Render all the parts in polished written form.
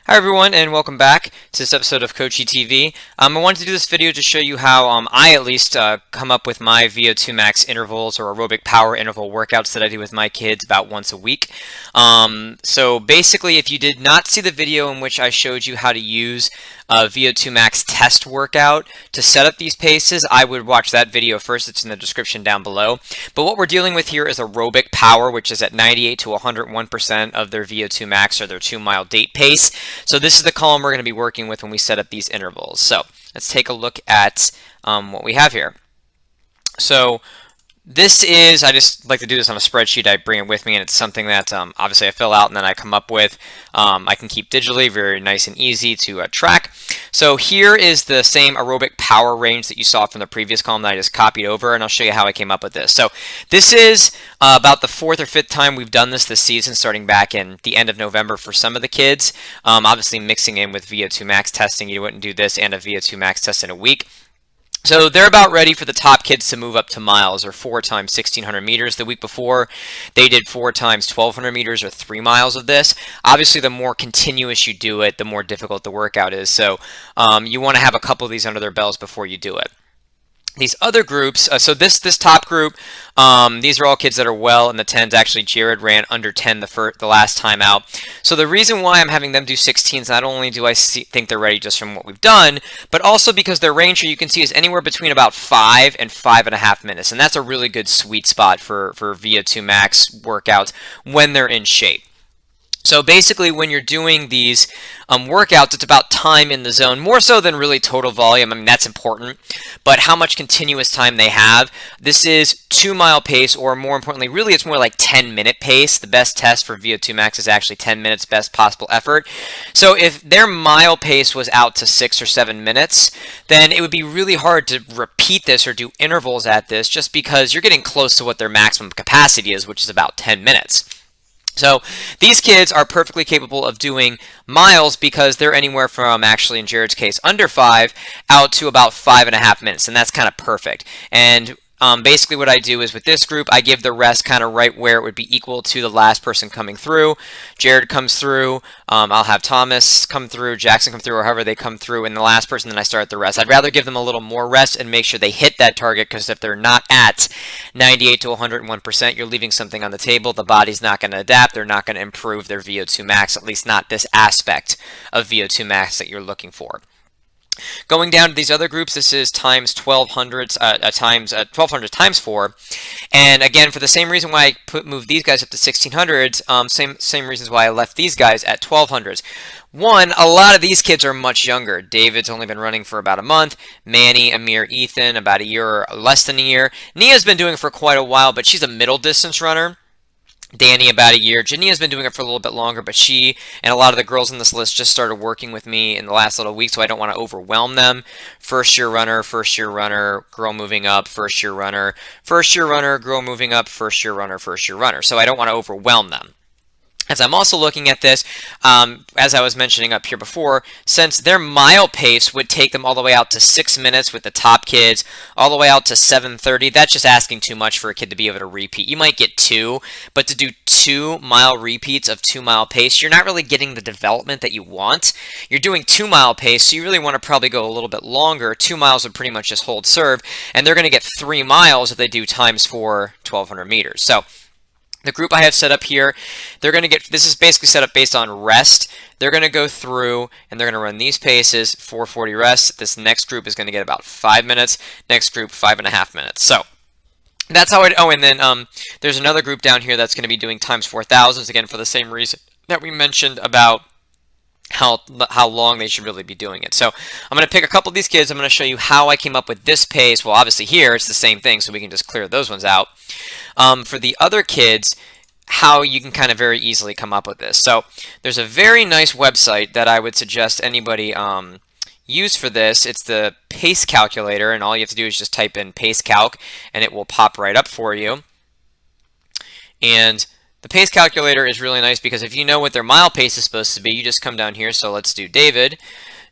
Hi everyone, and welcome back to this episode of Coachy TV. I wanted to do this video to show you how I at least come up with my VO2 max intervals or aerobic power interval workouts that I do with my kids about once a week. So basically, if you did not see the video in which I showed you how to use a VO2 max test workout to set up these paces, I would watch that video first. It's in the description down below. But what we're dealing with here is aerobic power, which is at 98 to 101% of their VO2 max or their 2-mile date pace. So this is the column we're going to be working with when we set up these intervals. So let's take a look at what we have here. So this is, I just like to do this on a spreadsheet. I bring it with me, and it's something that obviously I fill out and then I come up with. I can keep digitally, very nice and easy to track. So here is the same aerobic power range that you saw from the previous column that I just copied over, and I'll show you how I came up with this. So this is about the 4th or 5th time we've done this season, starting back in the end of November for some of the kids. Obviously mixing in with VO2 max testing, you wouldn't do this and a VO2 max test in a week. So they're about ready for the top kids to move up to miles, or 4 times 1,600 meters. The week before, they did 4 times 1,200 meters, or 3 miles of this. Obviously, the more continuous you do it, the more difficult the workout is. So you want to have a couple of these under their belts before you do it. These other groups, so this top group, these are all kids that are well in the 10s. Actually, Jared ran under 10 the last time out. So the reason why I'm having them do 16s, not only do I think they're ready just from what we've done, but also because their range here you can see is anywhere between about 5 and 5.5 minutes. And that's a really good sweet spot for VO2 max workouts when they're in shape. So basically, when you're doing these workouts, it's about time in the zone, more so than really total volume. I mean, that's important, but how much continuous time they have. This is 2-mile pace, or more importantly, really it's more like 10-minute pace. The best test for VO2 max is actually 10 minutes, best possible effort. So if their mile pace was out to 6 or 7 minutes, then it would be really hard to repeat this or do intervals at this, just because you're getting close to what their maximum capacity is, which is about 10 minutes. So these kids are perfectly capable of doing miles because they're anywhere from, actually in Jared's case, under 5 out to about 5.5 minutes, and that's kind of perfect. And basically what I do is with this group, I give the rest kind of right where it would be equal to the last person coming through. Jared comes through, I'll have Thomas come through, Jackson come through, or however they come through, and the last person, then I start the rest. I'd rather give them a little more rest and make sure they hit that target, because if they're not at 98 to 101%, you're leaving something on the table. The body's not going to adapt. They're not going to improve their VO2 max, at least not this aspect of VO2 max that you're looking for. Going down to these other groups, this is times 1,200 times 4, and again, for the same reason why I moved these guys up to 1,600s, same reasons why I left these guys at 1,200s. One, a lot of these kids are much younger. David's only been running for about a month. Manny, Amir, Ethan, about a year or less than a year. Nia's been doing it for quite a while, but she's a middle distance runner. Danny about a year. Jania's been doing it for a little bit longer, but she and a lot of the girls on this list just started working with me in the last little week, so I don't want to overwhelm them. First year runner, girl moving up, first year runner, girl moving up, first year runner. So I don't want to overwhelm them. As I'm also looking at this, as I was mentioning up here before, since their mile pace would take them all the way out to 6 minutes with the top kids, all the way out to 7:30, that's just asking too much for a kid to be able to repeat. You might get 2, but to do 2-mile repeats of 2-mile pace, you're not really getting the development that you want. You're doing 2-mile pace, so you really want to probably go a little bit longer. 2 miles would pretty much just hold serve, and they're going to get 3 miles if they do times 4, 1,200 meters. So the group I have set up here, they're going to get, this is basically set up based on rest. They're going to go through and they're going to run these paces, 440 rest. This next group is going to get about 5 minutes. Next group, 5.5 minutes. So that's how and then there's another group down here that's going to be doing times 4,000s, again, for the same reason that we mentioned about how long they should really be doing it. So I'm going to pick a couple of these kids. I'm going to show you how I came up with this pace. Well, obviously here it's the same thing, so we can just clear those ones out. For the other kids, how you can kind of very easily come up with this. So there's a very nice website that I would suggest anybody use for this. It's the pace calculator, and all you have to do is just type in pace calc and it will pop right up for you. And the pace calculator is really nice because if you know what their mile pace is supposed to be, you just come down here. So let's do David.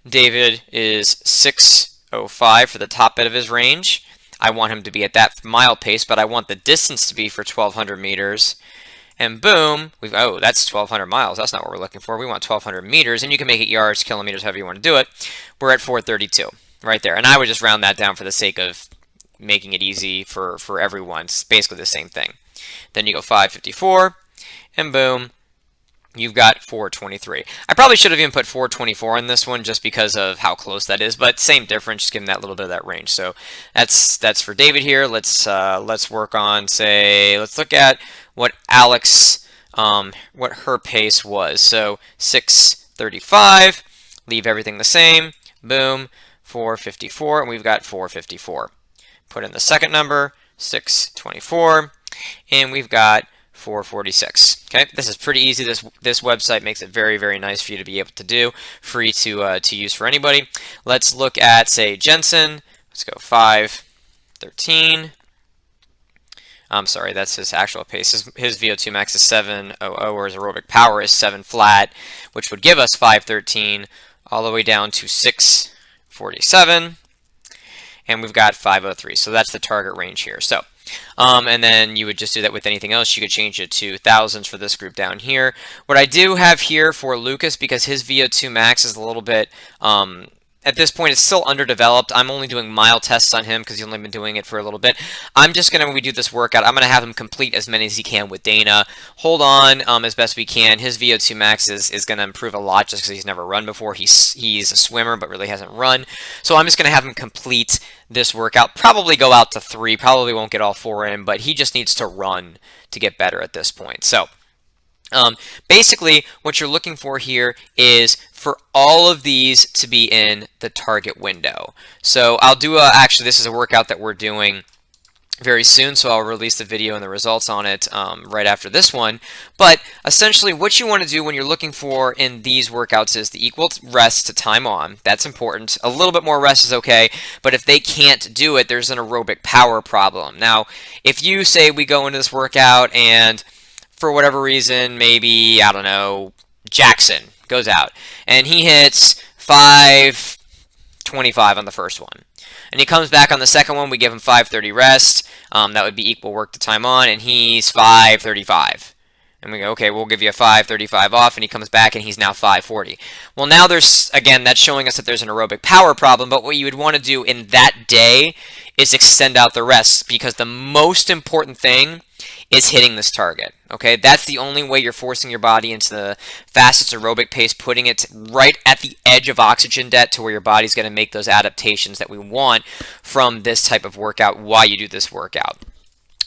David is 6:05 for the top bit of his range. I want him to be at that mile pace, but I want the distance to be for 1,200 meters. and boom, oh, that's 1,200 miles. That's not what we're looking for. We want 1,200 meters, and you can make it yards, kilometers, however you want to do it. We're at 432 right there, and I would just round that down for the sake of making it easy for everyone. It's basically the same thing. Then you go 554, and boom, you've got 423. I probably should have even put 424 in this one just because of how close that is, but same difference, just giving that little bit of that range. So that's for David here. Let's work on, say, let's look at what Alex, what her pace was. So 635, leave everything the same, boom, 454, and we've got 454. Put in the second number, 624, and we've got 446. Okay, this is pretty easy. This website makes it very, very nice for you to be able to do, free to use for anybody. Let's look at, say, Jensen. Let's go 513. I'm sorry, that's his actual pace. His VO2 max is 700, or his aerobic power is 7 flat, which would give us 513 all the way down to 647. And we've got 503. So that's the target range here. So, and then you would just do that with anything else. You could change it to thousands for this group down here. What I do have here for Lucas, because his VO2 max is a little bit, at this point, it's still underdeveloped. I'm only doing mile tests on him because he's only been doing it for a little bit. I'm just going to, when we do this workout, I'm going to have him complete as many as he can with Dana. Hold on as best we can. His VO2 max is going to improve a lot just because he's never run before. He's a swimmer, but really hasn't run. So I'm just going to have him complete this workout. Probably go out to 3. Probably won't get all 4 in, but he just needs to run to get better at this point. So basically, what you're looking for here is for all of these to be in the target window. So I'll do actually, this is a workout that we're doing very soon, so I'll release the video and the results on it right after this one. But essentially, what you want to do when you're looking for in these workouts is the equal rest to time on. That's important. A little bit more rest is okay, but if they can't do it, there's an aerobic power problem. Now, if you say we go into this workout and for whatever reason, maybe, I don't know, Jackson goes out and he hits 525 on the first one. And he comes back on the second one, we give him 530 rest. That would be equal work to time on, and he's 535. And we go, okay, we'll give you a 535 off, and he comes back and he's now 540. Well, now there's, again, that's showing us that there's an aerobic power problem, but what you would want to do in that day is extend out the rest, because the most important thing is hitting this target. Okay, that's the only way you're forcing your body into the fastest aerobic pace, putting it right at the edge of oxygen debt to where your body's going to make those adaptations that we want from this type of workout while you do this workout.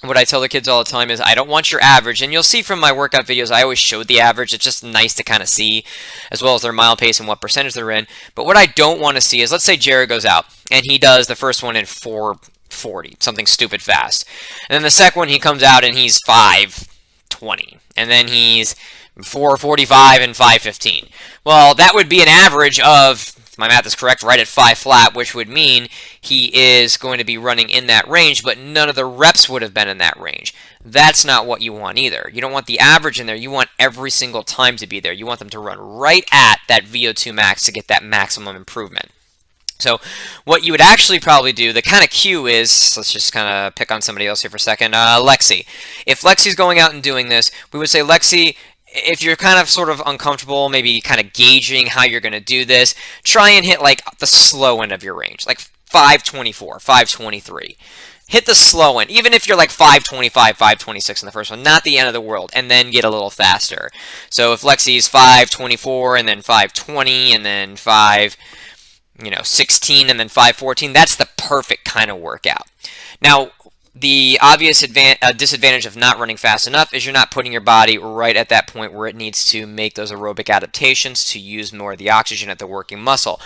What I tell the kids all the time is I don't want your average, and you'll see from my workout videos I always show the average. It's just nice to kind of see, as well as their mile pace and what percentage they're in. But what I don't want to see is, let's say Jared goes out and he does the first one in 4:40, something stupid fast. And then the second one, he comes out and he's 5:20. And then he's 4:45 and 5:15. Well, that would be an average of, if my math is correct, right at 5 flat, which would mean he is going to be running in that range, but none of the reps would have been in that range. That's not what you want either. You don't want the average in there. You want every single time to be there. You want them to run right at that VO2 max to get that maximum improvement. So what you would actually probably do, the kind of cue is, let's just kind of pick on somebody else here for a second, Lexi. If Lexi's going out and doing this, we would say, Lexi, if you're kind of sort of uncomfortable, maybe kind of gauging how you're going to do this, try and hit like the slow end of your range, like 524, 523. Hit the slow end, even if you're like 525, 526 in the first one, not the end of the world, and then get a little faster. So if Lexi's 524 and then 520 and then 16 and then 514, that's the perfect kind of workout. Now, the obvious disadvantage of not running fast enough is you're not putting your body right at that point where it needs to make those aerobic adaptations to use more of the oxygen at the working muscle.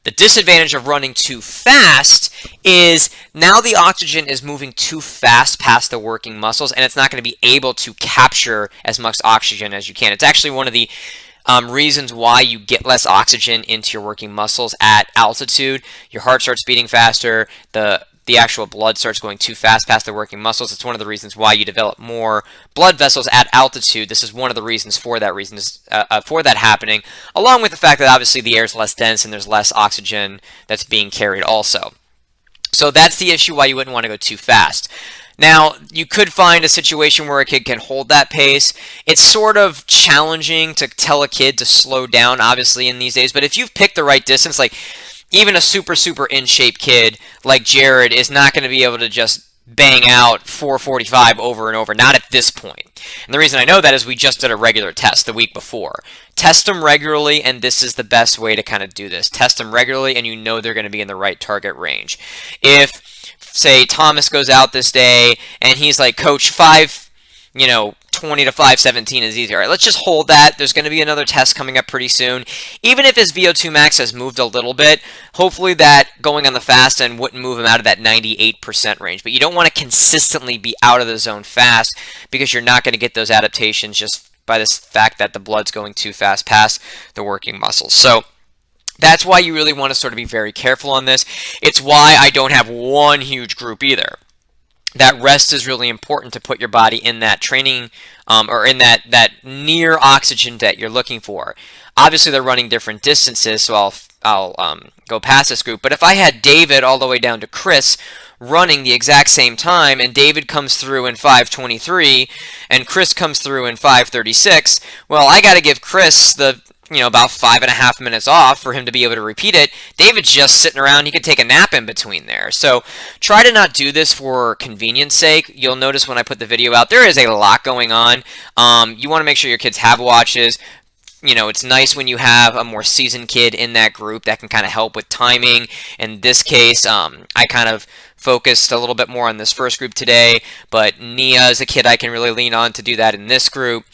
The disadvantage of running too fast is now the oxygen is moving too fast past the working muscles, and it's not going to be able to capture as much oxygen as you can. It's actually one of the reasons why you get less oxygen into your working muscles at altitude. Your heart starts beating faster, the actual blood starts going too fast past the working muscles. It's one of the reasons why you develop more blood vessels at altitude. This is one of the reasons for that for that happening, along with the fact that obviously the air is less dense and there's less oxygen that's being carried also. So that's the issue why you wouldn't want to go too fast. Now, you could find a situation where a kid can hold that pace. It's sort of challenging to tell a kid to slow down, obviously, in these days. But if you've picked the right distance, like even a super in shape kid like Jared is not going to be able to just bang out 4:45 over and over, not at this point. And the reason I know that is we just did a regular test the week before. Test them regularly, and this is the best way to kind of do this. Test them regularly, and you know they're going to be in the right target range. If, say, Thomas goes out this day, and he's like, Coach, 20 to 5:17 is easy. All right, let's just hold that. There's going to be another test coming up pretty soon. Even if his VO2 max has moved a little bit, hopefully that going on the fast end wouldn't move him out of that 98% range. But you don't want to consistently be out of the zone fast because you're not going to get those adaptations just by this fact that the blood's going too fast past the working muscles. So that's why you really want to sort of be very careful on this. It's why I don't have one huge group either. That rest is really important to put your body in that training or in that near oxygen that you're looking for. Obviously, they're running different distances, so I'll go past this group. But if I had David all the way down to Chris running the exact same time, and David comes through in 5:23, and Chris comes through in 5:36, well, I got to give Chris the about 5.5 minutes off for him to be able to repeat it. David's just sitting around. He could take a nap in between there. So try to not do this for convenience sake. You'll notice when I put the video out, there is a lot going on. You want to make sure your kids have watches. It's nice when you have a more seasoned kid in that group that can kind of help with timing. In this case, I kind of focused a little bit more on this first group today, but Nia is a kid I can really lean on to do that in this group.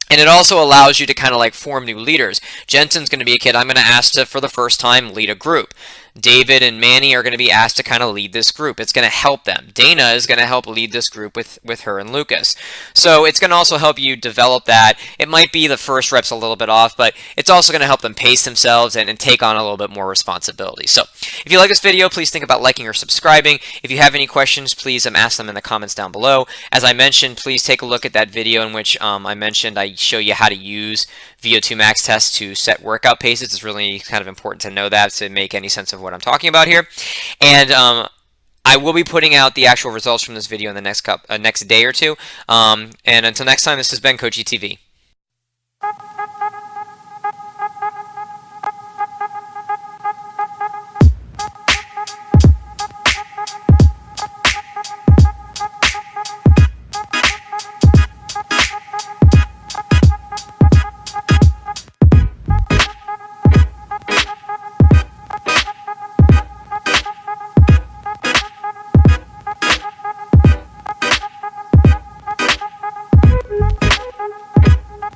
And it also allows you to kind of like form new leaders. Jensen's going to be a kid I'm going to ask to, for the first time, lead a group. David and Manny are going to be asked to kind of lead this group. It's going to help them. Dana is going to help lead this group with her and Lucas. So it's going to also help you develop that. It might be the first reps a little bit off, but it's also going to help them pace themselves and take on a little bit more responsibility. So if you like this video, please think about liking or subscribing. If you have any questions, please ask them in the comments down below. As I mentioned, please take a look at that video in which I mentioned I show you how to use VO2 max tests to set workout paces. It's really kind of important to know that to make any sense of what I'm talking about here. And I will be putting out the actual results from this video in the next day or two. And until next time, this has been Coachy TV.